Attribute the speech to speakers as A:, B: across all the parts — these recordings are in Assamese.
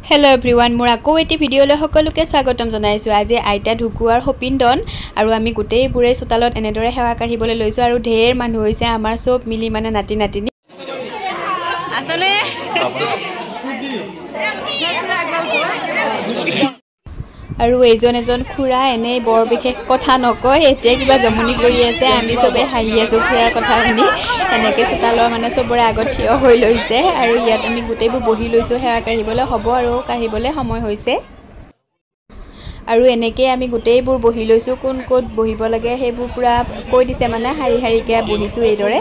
A: हेलो एवरीवन मोर आको एटी भिडिओले सकलोके स्वागतम जनाइছো আজি आइता ढुकुৱাৰ हपिन्दन আৰু আমি গোটেই বুৰে চোতালত এনেদৰে সেৱা কাঢ়িবলৈ লৈছো আৰু ঢেৰ মানুহ হৈছে আমাৰ সব মিলি মানে নাতি নাতিনি আসলে আৰু এজন এজন খুৰা এনে বৰ বিশেষ কথা নকয় এতে কিবা জমনি কৰি আছে আমি সবে হাঁহি আছো খুৰাৰ কথা শুনি এনেকে চোতালৰ মানে সবৰে আগত থিয় হৈ লৈছে আৰু ইয়াত আমি গোটেইবোৰ বহি লৈছো সেৱা কাঢ়িবলৈ হ'ব আৰু কাঢ়িবলৈ সময় হৈছে আৰু এনেকে আমি গোটেইবোৰ বহি লৈছো কোন কোত বহিব লাগে হেবোৰ পুৰা কৈ দিছে মানে হাৰি হাৰিকে বহিছো এইদৰে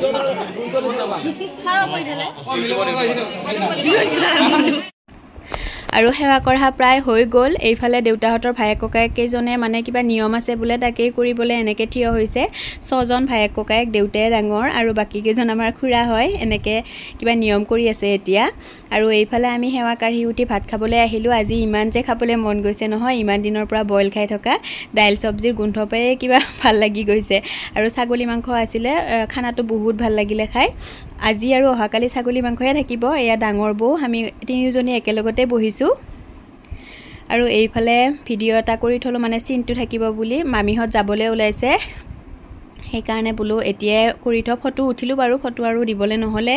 A: আৰু সেৱা কৰা প্ৰায় হৈ গল এইফালে দেউতাহতৰ ভায়েক ককায়েক কেজনে মানে কিবা নিয়ম আছে বুলে তাকে কৰিবলৈ এনেকে থিয় হৈছে ছজন ভায়েক ককায়েক দেউতাই ডাঙৰ আৰু বাকি কেজন আমাৰ খুৰা হয় এনেকে কিবা নিয়ম কৰি আছে এতিয়া আৰু এইফালে আমি সেৱা কাঢ়ি উঠি ভাত খাবলৈ আহিলো আজি ইমান যে খাবলৈ মন গৈছে নহয় ইমান দিনৰ পৰা বইল খাই থকা দাইল সবজিৰ গোন্ধ পাই কিবা ভাল লাগি গৈছে আৰু ছাগলী মাংস আছিল খানাটো বহুত ভাল লাগিলে খাই আজি আৰু অহাকালি ছাগলী মাংসয়ে থাকিব এয়া ডাঙৰ বৌ আমি তিনিজনী একেলগতে বহিছো আৰু এইফালে ভিডিও এটা কৰি থলো মানে সিনটো থাকিব বুলি মামিহত যাবলৈ ওলাইছে সেইকাৰণে বলো এতিয়া কৰি থ ফটো উঠিলো বাৰু ফটো আৰু দিবলে নহলে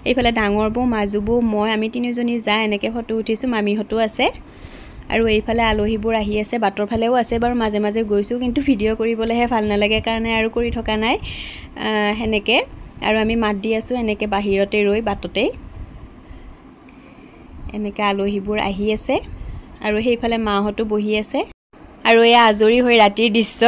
A: এইফালে ডাঙৰ বৌ মাজু বৌ মই আমি তিনিজনী যা এনেকে ফটো উঠিছো মামিহতো আছে আৰু এইফালে আলহীবোৰ আহি আছে বাটৰ ফালেও আছে বাৰু মাজে মাজে গৈছো কিন্তু ভিডিও কৰিবলৈহে ভাল নালাগে কাৰণে আৰু কৰি থকা নাই হেনেকে আৰু আমি মাত দি আছো এনেকে বাহিৰতে ৰৈ বাটতে এনেকে আলহীবোৰ আহি আছে আৰু সেইফালে মাহতো বহি আছে আৰু এয়া আজৰি হৈ ৰাতিৰ দৃশ্য